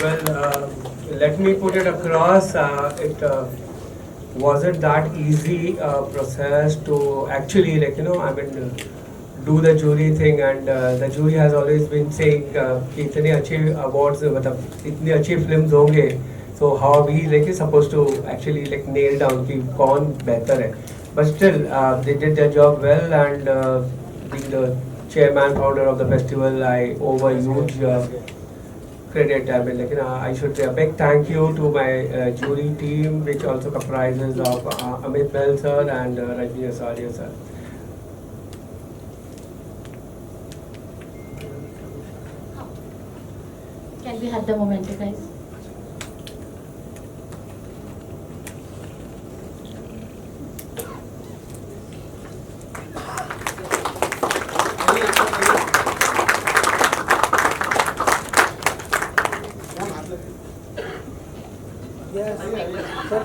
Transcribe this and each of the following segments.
Well, let me put it across. It wasn't that easy process to actually, do the jury thing, and the jury has always been saying कि इतने अच्छे awards मतलब इतनी अच्छी films होंगे, so how are we supposed to actually nail down कि कौन बेहतर है? But still, they did their job well, and being the chairman founder of the festival, I owe a huge credit. I mean, I should say a big thank you to my jury team, which also comprises of Amit Bell sir and Rajni Asaria sir. Can we have the moment, guys?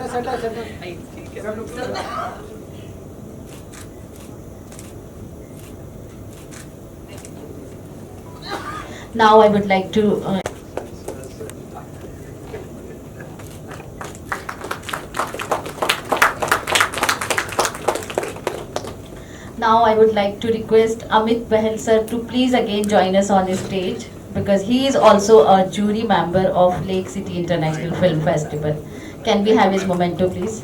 Now I would like to now I would like to request Amit Bahal sir to please again join us on the stage, because he is also a jury member of Lake City International Film Festival. Can we have his memento, please?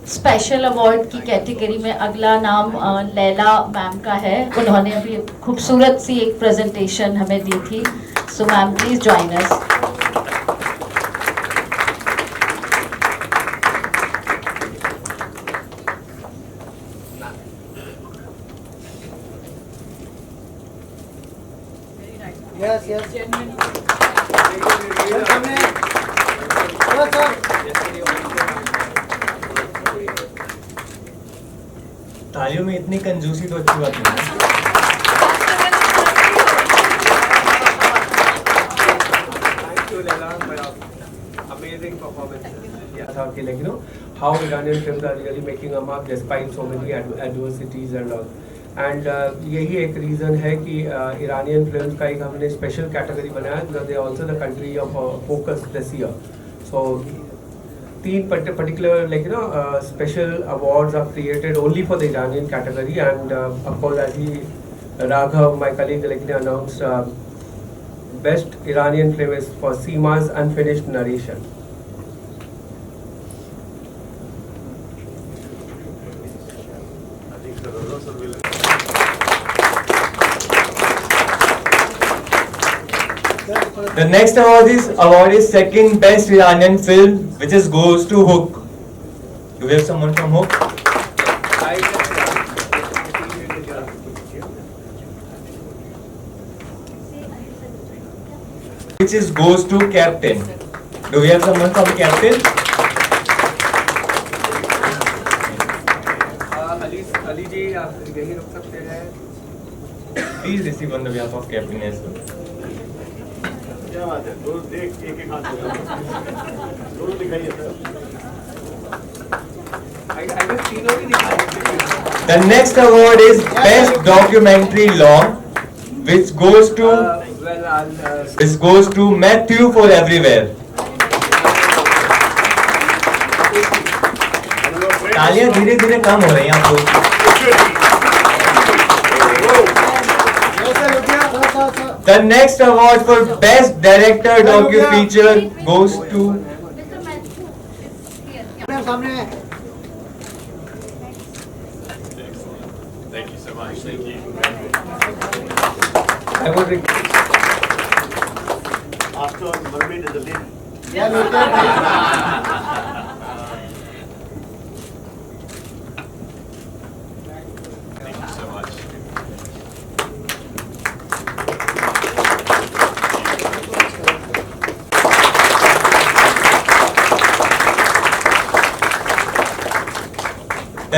Special award की category में अगला नाम Laila ma'am का है। उन्होंने अभी खूबसूरत सी एक प्रेजेंटेशन हमें दी थी। So ma'am please join us. Yes, yes. तालियों में इतनी कंजूसी तो अच्छी बात नहीं है। Thank you, Leila, for your amazing performance. Yeah, okay, like, you know, how Iranian films are really making a mark despite so many adversities and all. And यही एक रीज़न है कि Iranian films का एक हमने स्पेशल कैटेगरी बनाया, because they are also the country of focus this year. So तीन particular, like, you know, special awards are created only for the Iranian category, and of course, as he Raghav, my colleague, like, announced, best Iranian film is for Seema's Unfinished Narration. The next award is second best Iranian film, which is goes to Hook. Do we have someone from Hook? Which is goes to Captain. Do we have someone from Captain? Ali ji, आप यहीं रुक सकते हैं. Please receive on the behalf of Captain as well. क्या बात है, दोनों देख एक एक हाथ दोनों दिखाइए sir. The next award is best documentary long, which goes to Matthew for Everywhere. तालियां धीरे धीरे कम हो रही हैं आपको। The next award for best director docu-feature goes to Thank you so much. Thank you. I would After Mermaid is a lady. Thank you so much.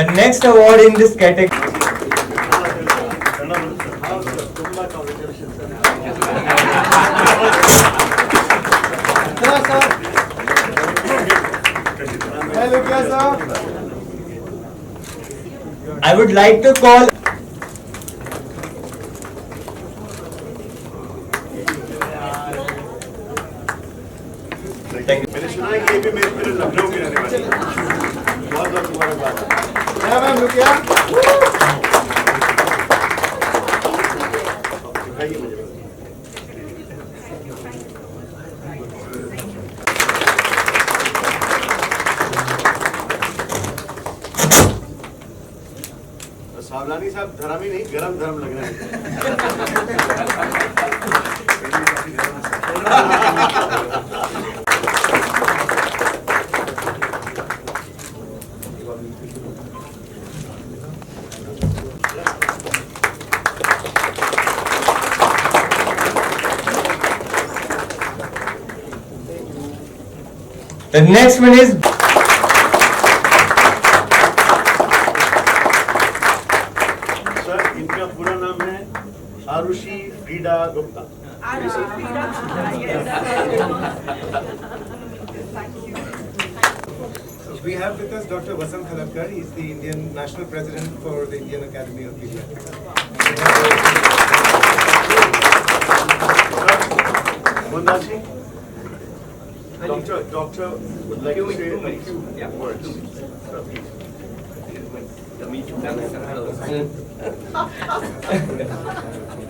the next award in this category. I would like to call मैंने सुना है कि ये भी मेरे लखनऊ की रहने वाली है। बहुत बहुत मुबारकबाद। दिखाइए मुझे। सावलानी साहब धर्म ही नहीं, गरम धर्म लग रहा है। The next one is sir इनका पूरा नाम है Arushi Frida Gupta. We have with us Dr. Vasant Khalarkar. He is the Indian National President for the Indian Academy of Pediatrics. Mundaji, doctor would like to say a few words. Sir, please.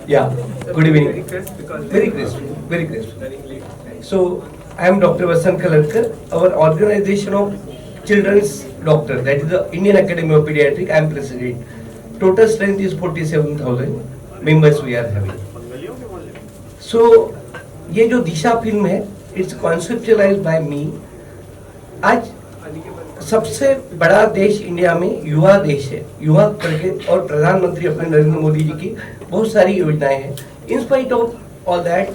Yeah, good evening. Request because Very graceful, very graceful. So, I am Dr. Vasant Khalarkar. Our organization of children's doctor, that is the Indian Academy of Pediatrics, I am president. Total strength is 47,000 members we are having. बंगालियों के बोल रहे हैं. So, ये जो दिशा film है, it's conceptualized by me. आज सबसे बड़ा देश इंडिया में युवा देश है, युवा करके, और प्रधानमंत्री अपने नरेंद्र मोदी जी की बहुत सारी योजनाएं हैं. In spite of all that,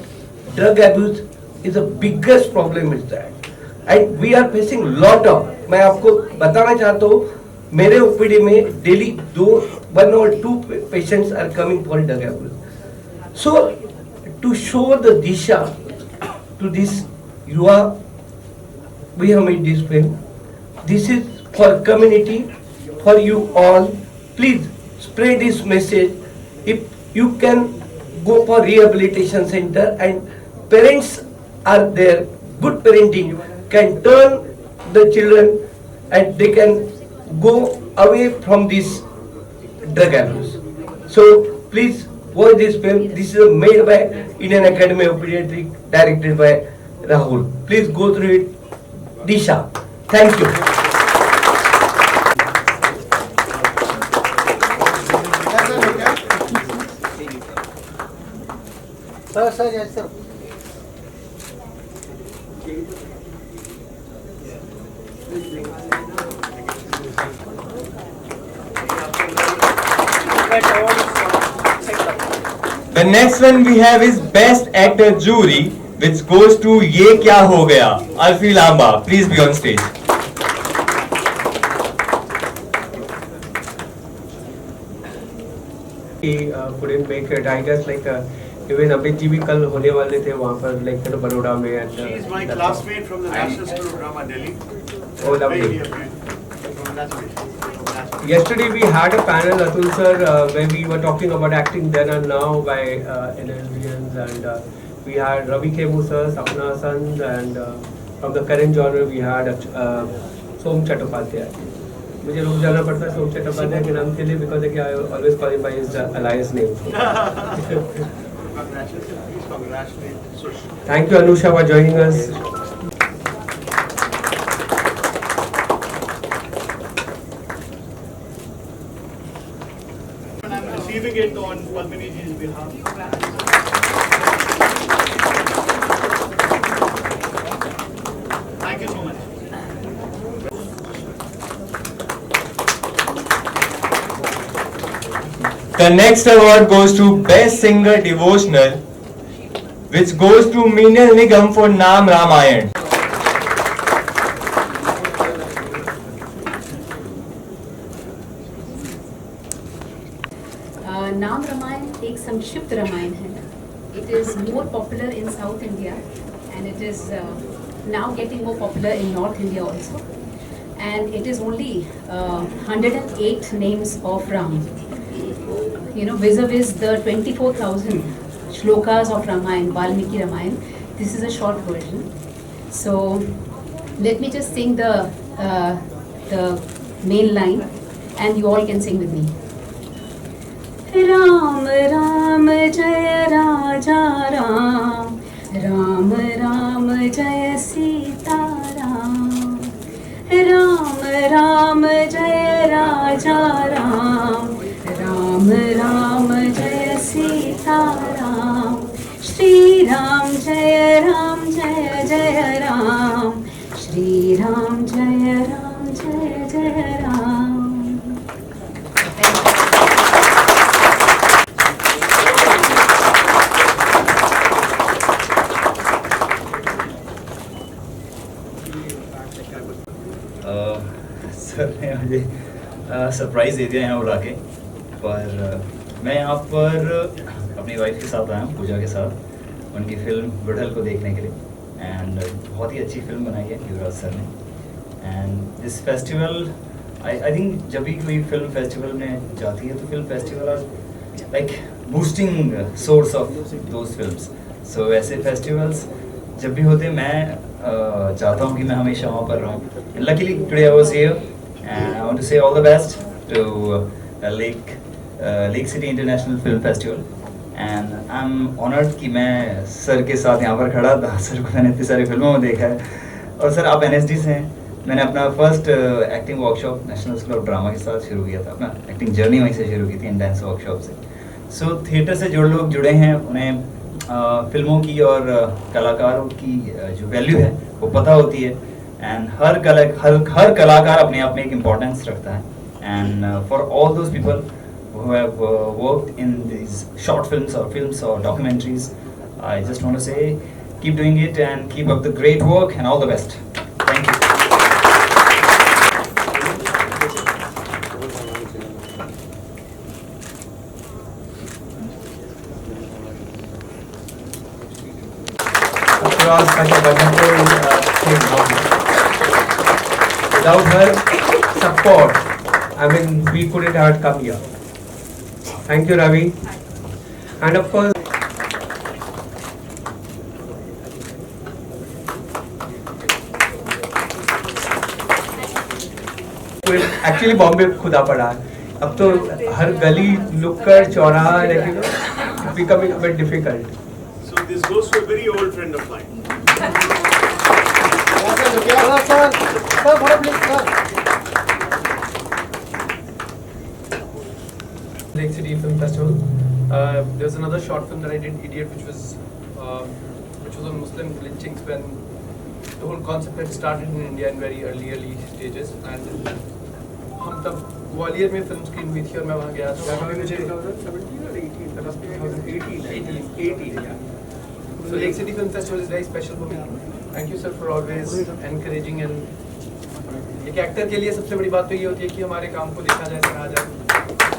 drug abuse is the biggest problem is that, and we are facing lot of. मैं आपको बताना चाहता हूँ, मेरे ओपीडी में daily 1 or 2 patients are coming for drug abuse. So to show the disha to this युवा, we have made this film. This is for community, for you all. Please spread this message. If you can go for rehabilitation center and parents are there, good parenting can turn the children and they can go away from this drug abuse. So please watch this film. This is made by Indian Academy of Pediatrics, directed by Rahul. Please go through it. Disha. Thank you. Sir, yes, sir. the next one we have is Best Actor Jury, which goes to Ye Kya Ho Gaya. Alfie Lamba, please be on stage. he couldn't make it. I guess like even Abhijit ji भी कल होने वाले थे वहाँ पर like Baroda में. And She is my classmate from the National School of Drama, Delhi. Oh, lovely. Very dear friend. Congratulations. Yesterday we had a panel, Atul sir, where we were talking about acting then and now by Indians, and we had Ravi Kemu sir, Sapna Sand, and from the current genre we had Som Chattopadhyay. मुझे रुक जाना पड़ता है सोम चट्टोपाध्याय के नाम के लिए because I always call him by his alias name. Congratulations. Please congratulate Sush. Thank you Anusha for joining us. And I'm receiving it on Padmini ji's behalf. Thank you so much. The next award goes to Best Singer Devotional, which goes to Meenal Nigam for Naam Ramayan. नाम रामायण एक संक्षिप्त रामायण है. It is more popular in South India and it is now getting more popular in North India also. And it is only 108 names of Ram. You know, vis-a-vis the 24,000 shlokas of Ramayana, Valmiki Ramayana. This is a short version. So let me just sing the main line and you all can sing with me. Ram Ram जय राजा राम, राम राम जय सीता राम, राम राम जय राजा राम, राम राम जय सीता राम, श्री राम जय जय राम, श्री राम जय जय राम. आपने मुझे सरप्राइज़ दे दिया यहाँ बुला के। पर मैं यहाँ पर अपनी वाइफ के साथ आया हूँ, पूजा के साथ, उनकी फिल्म बुढ़ल को देखने के लिए। एंड बहुत ही अच्छी फिल्म बनाई है युवराज सर ने। And this festival I think जब भी कोई फिल्म फेस्टिवल में जाती है तो film festival are like boosting source of those films. So ऐसे फेस्टिवल्स जब भी होते मैं चाहता हूँ कि मैं हमेशा वहाँ पर रहूँ। Luckily today I was here and I want to say all the best to Lake City International Film Festival. And I am honoured कि मैं सर के साथ यहाँ पर खड़ा था। सर को मैंने इतनी सारी फिल्मों में देखा है। और सर आप NSD से हैं। मैंने अपना first acting workshop national school of drama के साथ शुरू किया था। अपना एक्टिंग जर्नी वहीं से शुरू की थी, इन डांस वर्कशॉप से। सो थिएटर से जो लोग जुड़े हैं उन्हें फिल्मों की और कलाकारों की जो वैल्यू है वो पता होती है। एंड हर कलाकार अपने आप में एक इम्पोर्टेंस रखता है। And for all those people who have worked in these short films or documentaries, I just want to say keep doing it and keep up the great work and all the best. Thank you. Across such a wonderful thing. Without her support, I mean, we couldn't have come here. Thank you, Ravi. And of course, actually Bombay खुदा पड़ा है। अब तो हर गली नुक्कड़ चौराहा लेकिन becoming a bit difficult. So this goes to a very old friend of mine. Sir, for a please, sir. Lake City Film Festival. There's another short film that I did, Idiot, which was on Muslim lynchings when the whole concept had started in India in very early stages. And हम तब ग्वालियर में film screen हुई थी और मैं वहाँ गया था। वहाँ पे मुझे 2017 or 18? That must be 2018. Yeah. So Lake City Film Festival is very special for me. Thank you sir for always encouraging and एक एक्टर के लिए सबसे बड़ी बात तो ये होती है कि हमारे काम को देखा जाए, सराहा जाए।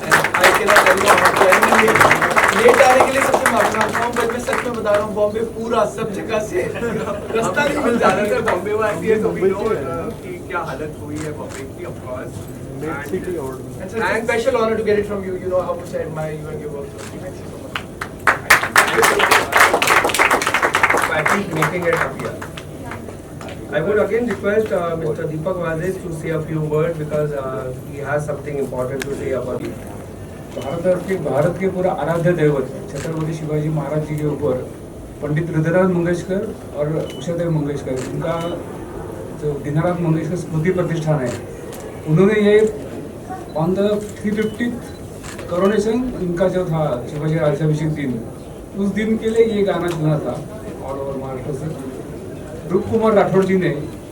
I cannot tell you how genuinely late आने के लिए सबसे माफी मांगता हूँ, बट मैं सच में बता रहा हूँ बॉम्बे पूरा सब जगह से रास्ता नहीं मिल जा रहा था। बॉम्बे वो आती है तो we know कि क्या हालत हुई है बॉम्बे की, of course. And it's a special honor to get it from you. You know how much I admire you and your work. So thank you so much. At least making it appear. I would again request Mr. Deepak Vazis to say a few words because he has something important to say about it. Bharat के पूरा आराध्य दैवत छत्रपति शिवाजी महाराज जी के ऊपर पंडित हृदयनाथ मंगेशकर और उषादेव मंगेशकर, इनका जो दीनानाथ मंगेशकर स्मृति प्रतिष्ठान है, उन्होंने ये ऑन द 350th करोनेशन इनका जो था शिवाजी राज्याभिषेक दिन, उस दिन के लिए ये गाना चुना था ऑल ओवर महाराष्ट्र से। रूप कुमार राठौड़ जी ने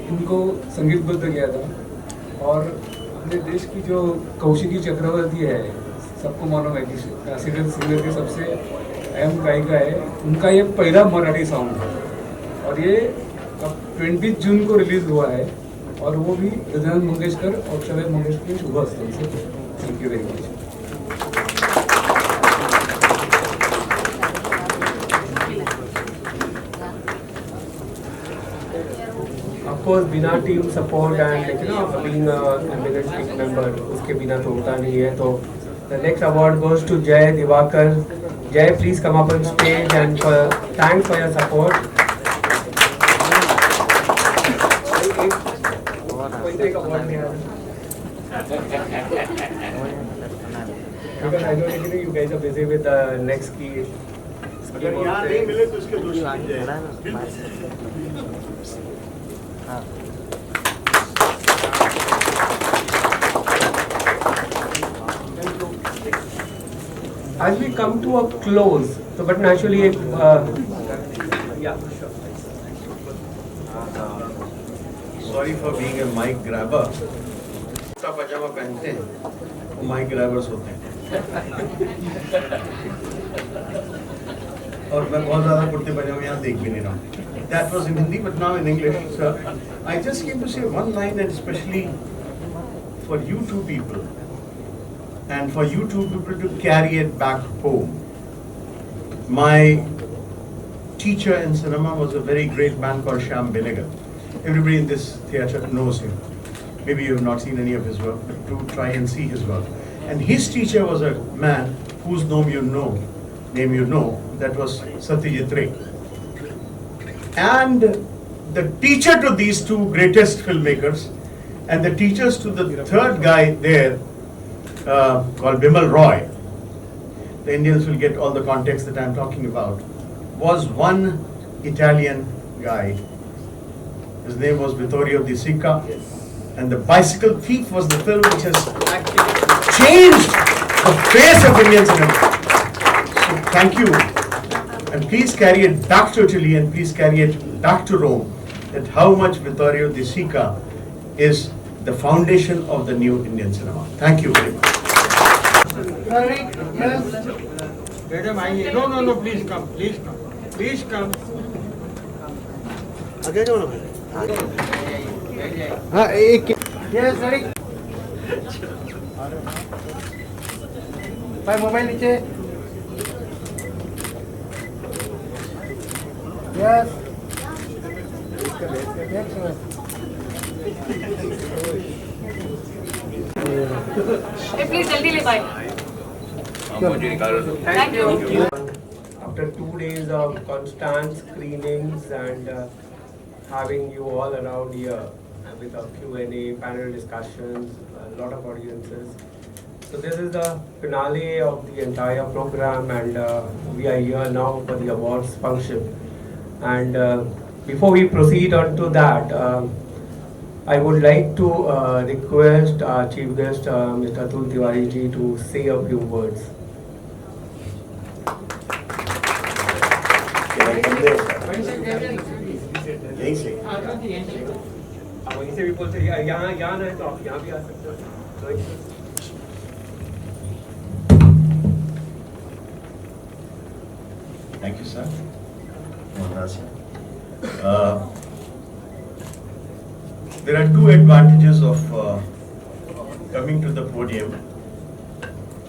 इनको संगीतबद्ध किया था। और अपने देश की जो कौशिकी चक्रवर्ती है, सबको मालूम है कि क्लासिकल सिंगर की सबसे अहम गायिका है, उनका ये पहला मराठी सॉन्ग है और ये अब 20 जून को रिलीज हुआ है और वो भी हृदयनाथ मंगेशकर और उषादेव मंगेशकर के शुभ हस्ते से। Thank you very much. Of course, बिना team support and being a eminent team member, उसके बिना तो होता नहीं है। तो the next award goes to Jay Divakar. Jay, please come up on stage and thanks for your support. Because I know you guys are busy with the next key. अगर यहाँ नहीं मिले तो उसके दोस्त मिल जाए। As we come to a close, so but naturally, yeah, sure. Sorry for being a mic grabber. Kurta पजामा पहनते हैं, वो माइक ग्रैबर्स होते हैं। और मैं बहुत ज़्यादा कुर्ते पजामे यहाँ देख भी नहीं रहा हूँ। That was in Hindi, but now in English. So I just came to say one line, and especially for you two people and for you two people to carry it back home. My teacher in cinema was a very great man called Shyam Benegal. Everybody in this theatre knows him. Maybe you have not seen any of his work, but do try and see his work. And his teacher was a man whose name you know, that was Satyajit Ray. And the teacher to these two greatest filmmakers and the teachers to the third guy there called Bimal Roy, the Indians will get all the context that I'm talking about, was one Italian guy. His name was Vittorio De Sica. And The Bicycle Thief was the film which has changed the face of Indian cinema. So thank you. And please carry it back to Italy and please carry it back to Rome, that how much Vittorio De Sica is the foundation of the new Indian cinema. Thank you very much. Sorry, yes. Madam, no, please come, please come. Please come. आगे जाओ ना हाँ एक yes sorry भाई mobile नीचे yes please जल्दी ले पाए Thank you. After 2 days of constant screenings and having you all around here with a Q&A, panel discussions, a lot of audiences. So this is the finale of the entire program, and we are here now for the awards function. And before we proceed on to that, I would like to request our chief guest, Mr. Atul Tiwari ji, to say a few words. यहीं से वहीं से भी बोलते हैं, यहाँ ना है तो आप यहाँ भी आ सकते हो. Thank you, sir. Mohandas. There are two advantages of coming to the podium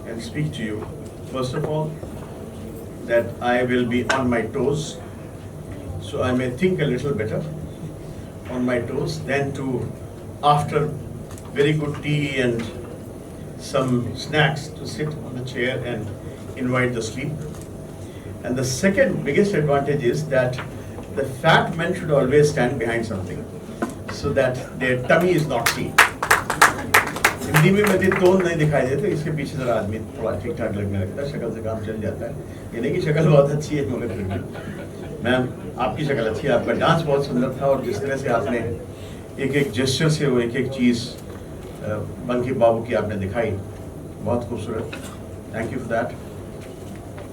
and speak to you. First of all, that I will be on my toes, so I may think a little better on my toes than to, after very good tea and some snacks, to sit on the chair and invite the sleep. And the second biggest advantage is that the fat men should always stand behind something so that their tummy is not seen. Hindi में मुझे tone नहीं दिखाई देता, इसके पीछे जरा आदमी थोड़ा ठीक ठाक लगने लगता है, शक्ल से काम चल जाता है. ये नहीं कि शक्ल बहुत अच्छी है मगर फिर भी मैम आपकी शक्ल अच्छी है, आपका डांस बहुत सुंदर था और जिस तरह से आपने एक एक जेस्चर से वो एक एक चीज़ बंकी बाबू की आपने दिखाई, बहुत खूबसूरत. Thank you for that.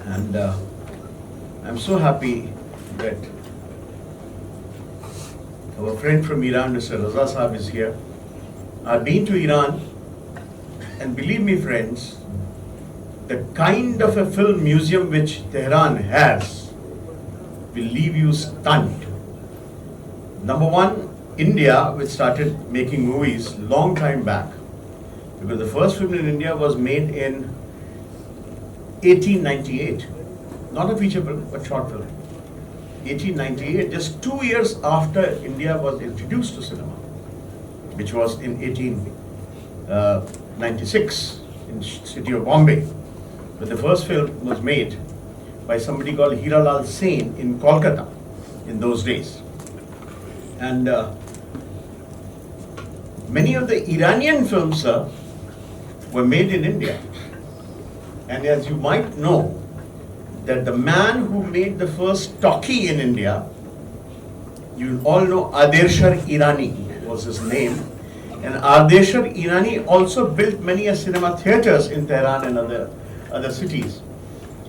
And I am so happy that our friend from Iran, Mr. Raza Saab, is here. I've been to Iran, and believe me, friends, the kind of a film museum which Tehran has will leave you stunned. Number one, India, which started making movies long time back, because the first film in India was made in 1898, not a feature film, but short film. 1898, just 2 years after India was introduced to cinema, which was in 1896 in city of Bombay. But the first film was made by somebody called Hiralal Sen in Kolkata in those days. And many of the Iranian films, sir, were made in India. And as you might know, that the man who made the first talkie in India, you all know Ardeshir Irani was his name, and Ardeshir Irani also built many cinema theatres in Tehran and other cities.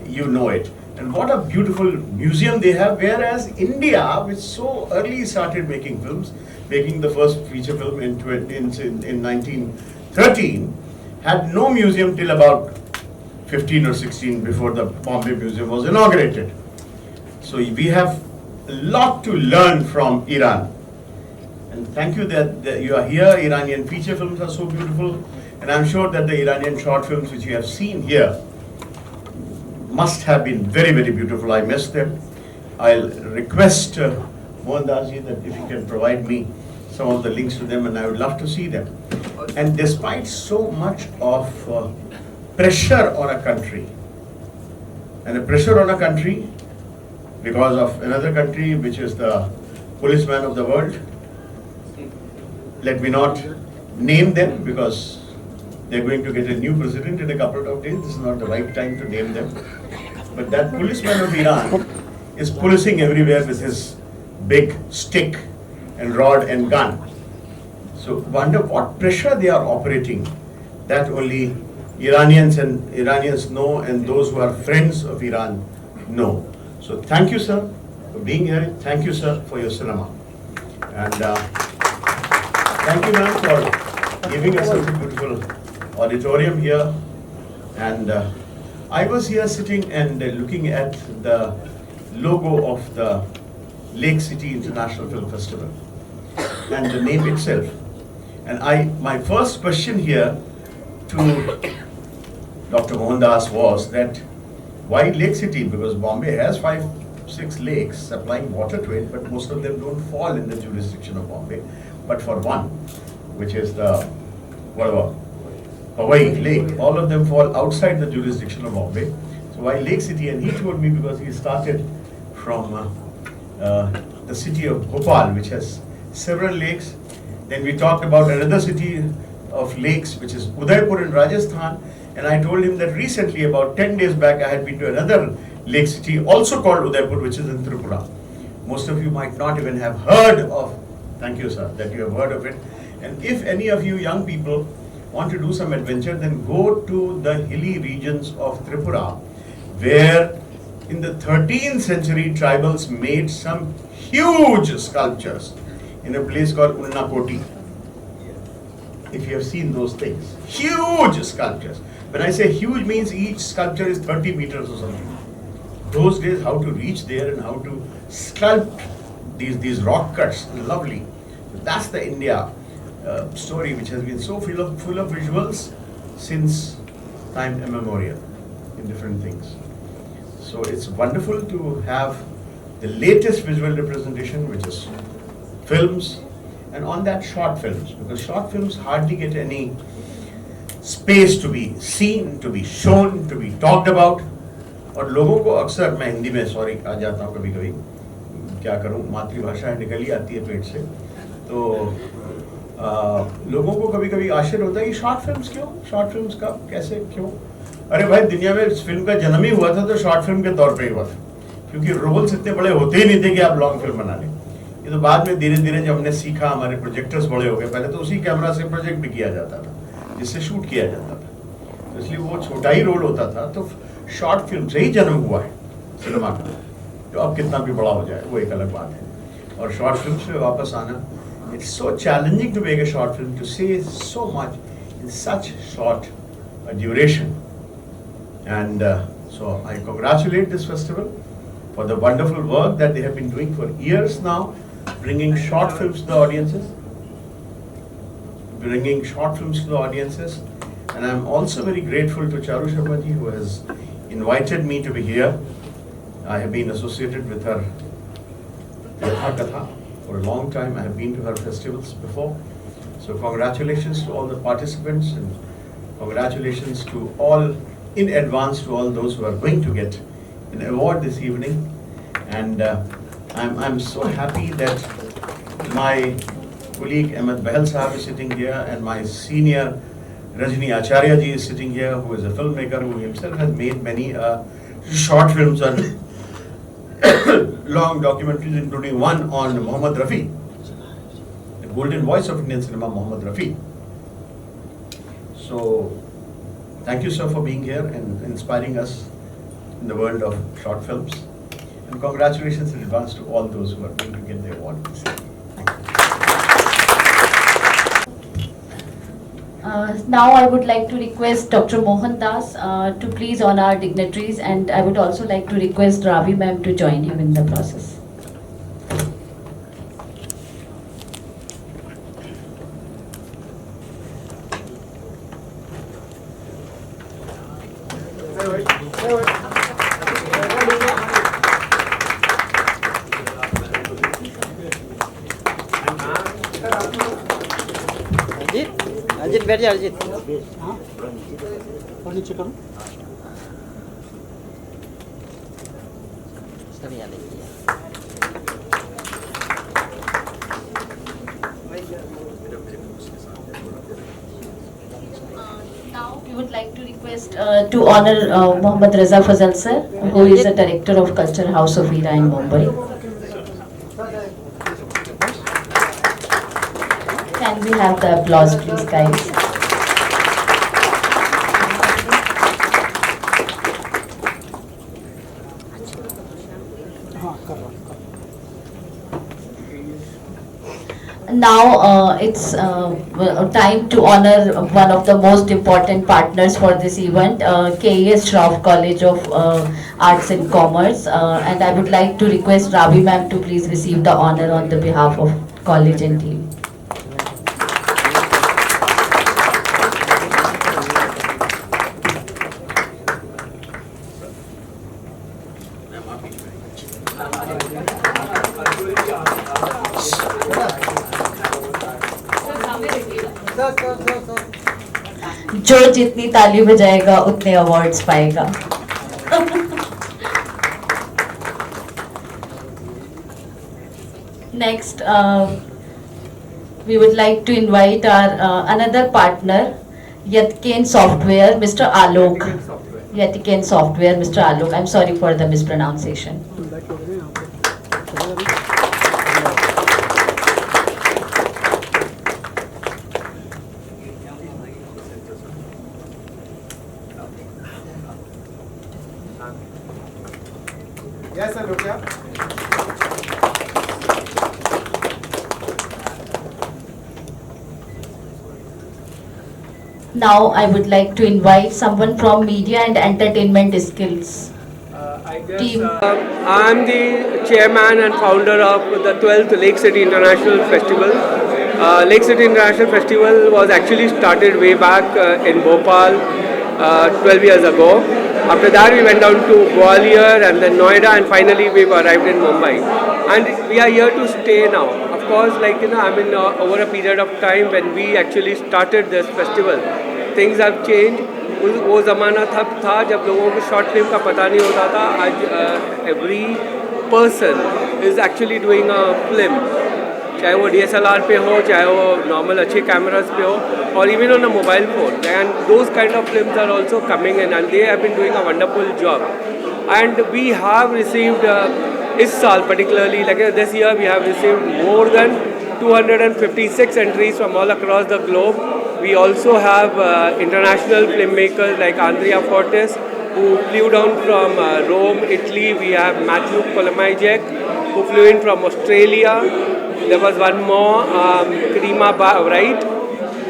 You know it. And what a beautiful museum they have, whereas India, which so early started making films, making the first feature film in 1913, had no museum till about 15 or 16 before the Bombay Museum was inaugurated. So we have a lot to learn from Iran. And thank you that you are here. Iranian feature films are so beautiful. And I'm sure that the Iranian short films which you have seen here must have been very, very beautiful. I missed them. I'll request Mohan Das ji that if you can provide me some of the links to them, and I would love to see them. And despite so much of pressure on a country, and a pressure on a country because of another country which is the policeman of the world, let me not name them because they're going to get a new president in a couple of days. This is not the right time to name them. But that policeman of Iran is policing everywhere with his big stick and rod and gun. So wonder what pressure they are operating. That only Iranians know, and those who are friends of Iran know. So thank you, sir, for being here. Thank you, sir, for your cinema. And thank you, ma'am, for giving us such a beautiful auditorium here. And I was here sitting and looking at the logo of the Lake City International Film Festival and the name itself. And my first question here to Dr. Mohan Das was that why Lake City? Because Bombay has 5-6 lakes supplying water to it, but most of them don't fall in the jurisdiction of Bombay. But for one, which is the Hawaii Lake, all of them fall outside the jurisdiction of Bombay. So why Lake City? And he told me because he started from the city of Bhopal, which has several lakes. Then we talked about another city of lakes, which is Udaipur in Rajasthan. And I told him that recently, about 10 days back, I had been to another lake city, also called Udaipur, which is in Tripura. Most of you might not even have heard of, thank you, sir, that you have heard of it. And if any of you young people want to do some adventure, then go to the hilly regions of Tripura, where in the 13th century, tribals made some huge sculptures in a place called Unnakoti. If you have seen those things, huge sculptures. When I say huge, means each sculpture is 30 meters or something. Those days, how to reach there and how to sculpt these rock cuts, lovely. That's the India story, which has been so full of visuals since time immemorial in different things. So it's wonderful to have the latest visual representation, which is films, and on that short films, because short films hardly get any space to be seen, to be shown, to be talked about. और लोगों को अक्सर, मैं हिंदी में sorry आ जाता हूँ कभी कभी, क्या करूँ, मातृभाषा निकल ही आती है पेट से, तो लोगों को कभी कभी आश्चर्य होता है कि शॉर्ट फिल्म्स क्यों, शॉर्ट फिल्म्स का कैसे क्यों? अरे भाई, दुनिया में इस फिल्म का जन्म ही हुआ था तो शॉर्ट फिल्म के तौर पे ही हुआ था, क्योंकि रोल्स इतने बड़े होते ही नहीं थे कि आप लॉन्ग फिल्म बना लें। ये तो बाद में धीरे धीरे जब हमने सीखा, हमारे प्रोजेक्टर्स बड़े हो गए, पहले तो उसी कैमरा से प्रोजेक्ट भी किया जाता था जिससे शूट किया जाता था, तो इसलिए वो छोटा ही रोल होता था। तो शॉर्ट फिल्म से ही जन्म हुआ है सिनेमा का, तो अब कितना भी बड़ा हो जाए वो एक अलग बात है। और शॉर्ट फिल्म से वापस आना, it's so challenging to make a short film, to say so much in such short duration. And so I congratulate this festival for the wonderful work that they have been doing for years now, bringing short films to the audiences, And I'm also very grateful to Charu Sharma ji, who has invited me to be here. I have been associated with her Yatha Katha for a long time. I have been to her festivals before. So congratulations to all the participants, and congratulations to all in advance to all those who are going to get an award this evening. And I'm so happy that my colleague Ahmed Bahel Sahab is sitting here, and my senior Rajni Acharya ji is sitting here, who is a filmmaker who himself has made many short films and long documentaries, including one on Mohammad Rafi, the golden voice of Indian cinema, Mohammad Rafi. So thank you, sir, for being here and inspiring us in the world of short films. And congratulations in advance to all those who are going to get the award. Now I would like to request Dr. Mohan Das to please honor our dignitaries, and I would also like to request Ravi ma'am to join him in the process. Ajit बैठ जा अजित। और नीचे करो। सभी आ देखिए। Now we would like to request to honor Mohammad Raza Fazal sir, who is the director of Culture House of Veera in Mumbai. Can we have the applause, please, guys? Now it's time to honor one of the most important partners for this event, KES Shroff College of Arts and Commerce, and I would like to request Ravi ma'am to please receive the honor on the behalf of college and team. जो जितनी ताली बजाएगा उतने awards पाएगा. Next, we would like to invite our another partner, Yatken Software, Mr. Alok. Yatken Software, Mr. Alok. I'm sorry for the mispronunciation. Yes, sir, look here. Now I would like to invite someone from Media and Entertainment Skills. I guess Team. I'm the chairman and founder of the 12th Lake City International Festival. Lake City International Festival was actually started way back in Bhopal 12 years ago. After that we went down to Gwalior and then Noida, and finally we've arrived in Mumbai. And we are here to stay now. Of course, like I mean over a period of time when we actually started this festival, things have changed. वो ज़माना था जब लोगों को short film का पता नहीं होता था. आज every person is actually doing a film, चाहे वो DSLR पे हो, चाहे वो नॉर्मल अच्छे कैमरास पे हो, और even on a mobile phone. And those kind of films are also coming in and they have been doing a wonderful job. And we have received इस साल particularly, like this year we have received more than 256 entries from all across the globe. We also have international filmmakers like Andrea Fortes, who flew down from Rome, Italy. We have Matthew Kolomajek, who flew in from Australia. There was one more, Karima Wright.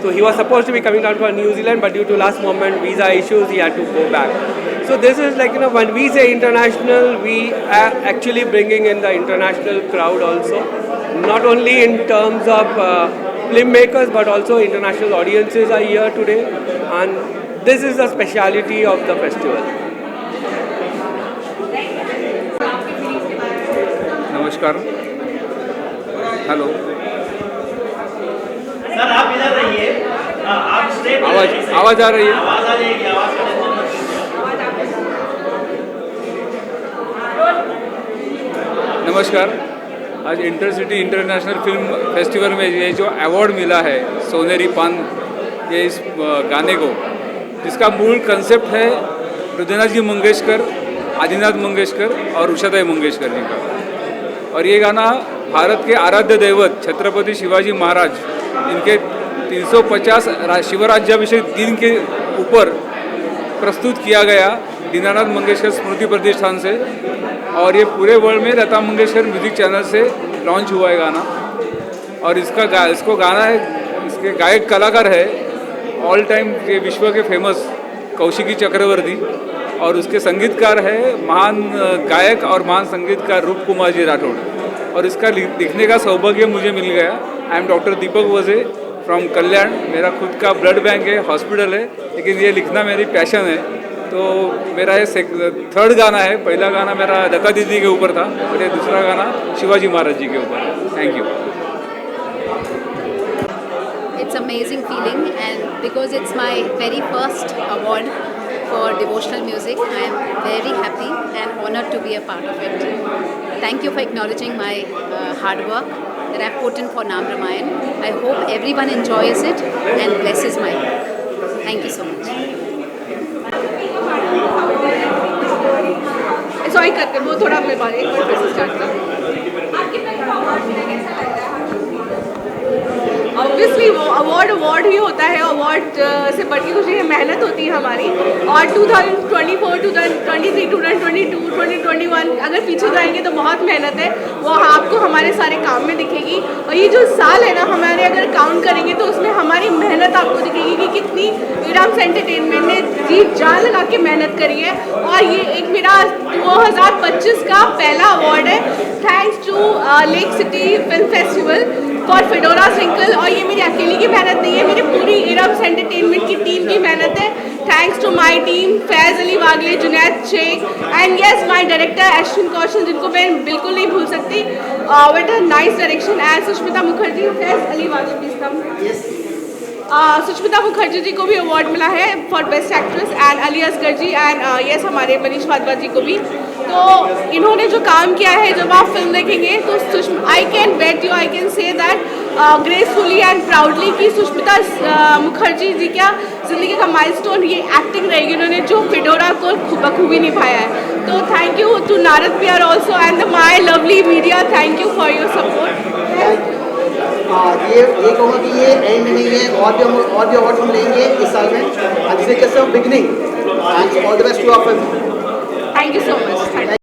So he was supposed to be coming down from New Zealand, but due to last moment visa issues, he had to go back. So this is like, when we say international, we are actually bringing in the international crowd also. Not only in terms of filmmakers, but also international audiences are here today. And this is the speciality of the festival. नमस्कार. Hello. Sir आप इधर रहिए, आप stay पे आवाज रहिए। आवाज आ रही है. आवाज आ जाएगी, आवाज का टेंशन मत लीजिए। नमस्कार. आज इंटरसिटी इंटरनेशनल फिल्म फेस्टिवल में ये जो अवार्ड मिला है सोनेरी पान, ये इस गाने को, जिसका मूल कंसेप्ट है हृदयनाथ जी मंगेशकर, आदिनाथ मंगेशकर और उषाताई मंगेशकर जी का. और ये गाना भारत के आराध्य दैवत छत्रपति शिवाजी महाराज, इनके 350 शिवराज्याभिषेक दिन के ऊपर प्रस्तुत किया गया दीनानाथ मंगेशकर स्मृति प्रतिष्ठान से. और ये पूरे वर्ल्ड में लता मंगेशकर म्यूजिक चैनल से लॉन्च हुआ है गाना. और इसको गाना है, इसके गायक कलाकार है ऑल टाइम के विश्व के फेमस कौशिकी चक्रवर्ती, और उसके संगीतकार है महान गायक और महान संगीतकार रूप कुमार जी राठौड़. और इसका लिखने का सौभाग्य मुझे मिल गया. आई एम डॉक्टर दीपक वजे फ्रॉम कल्याण. मेरा खुद का ब्लड बैंक है, हॉस्पिटल है, लेकिन ये लिखना मेरी पैशन है. तो तो मेरा ये थर्ड गाना है. पहला गाना मेरा लता दीदी के ऊपर था और ये दूसरा गाना शिवाजी महाराज जी के ऊपर है. Thank you. It's amazing feeling, and because it's my very first award for devotional music, I am very happy and honored to be a part of it. Thank you for acknowledging my hard work that I've put in for Naam Ramayan. I hope everyone enjoys it and blesses my work. Thank you so much. Sorry करके वो थोड़ा मेरे बारे एक बार फिर से start कर. Obviously वो अवार्ड ही होता है. अवार्ड से बढ़ के कुछ मेहनत होती है हमारी. और 2024, 2023, 2022, 2021 अगर पीछे जाएंगे तो बहुत मेहनत है. वो आपको हमारे सारे काम में दिखेगी. और ये जो साल है ना हमारे, अगर काउंट करेंगे तो उसमें हमारी मेहनत आपको दिखेगी कि कितनी विराम्स एंटरटेनमेंट ने जी जान लगा के मेहनत करी है. और ये एक मेरा 2025 का पहला अवार्ड है. Thanks to Lake City Film Festival for फेडोरा सिंकल. और ये मेरी अकेली की मेहनत नहीं है, मेरी पूरी इरम्स एंटरटेनमेंट की टीम की मेहनत है. Thanks to my team, Faiz Ali Wagle, Junaid Shaikh, and yes my director Ashwin Kaushal, जिनको मैं बिल्कुल नहीं भूल सकती. With a nice direction. And Sushmita Mukherjee, Faiz Ali Wagle please come. Sushmita Mukherjee ji को भी अवार्ड मिला है for best actress, and Ali Asgar ji, and yes हमारे मनीष वाधवा जी को भी. तो इन्होंने जो काम किया है, जब आप फिल्म देखेंगे तो I can bet you, I can say that gracefully and proudly कि सुष्मिता मुखर्जी जी क्या ज़िंदगी का माइलस्टोन ये एक्टिंग रहेगी. उन्होंने जो फिडोरा को बखूबी निभाया है. तो थैंक यू टू नारद पियर also and my lovely media. Thank you for your support. ये कहूँगा कि ये एंड नहीं है, और भी अवार्ड हम लेंगे इस साल में. This is just a beginning. All the best to our film. Thank you so much.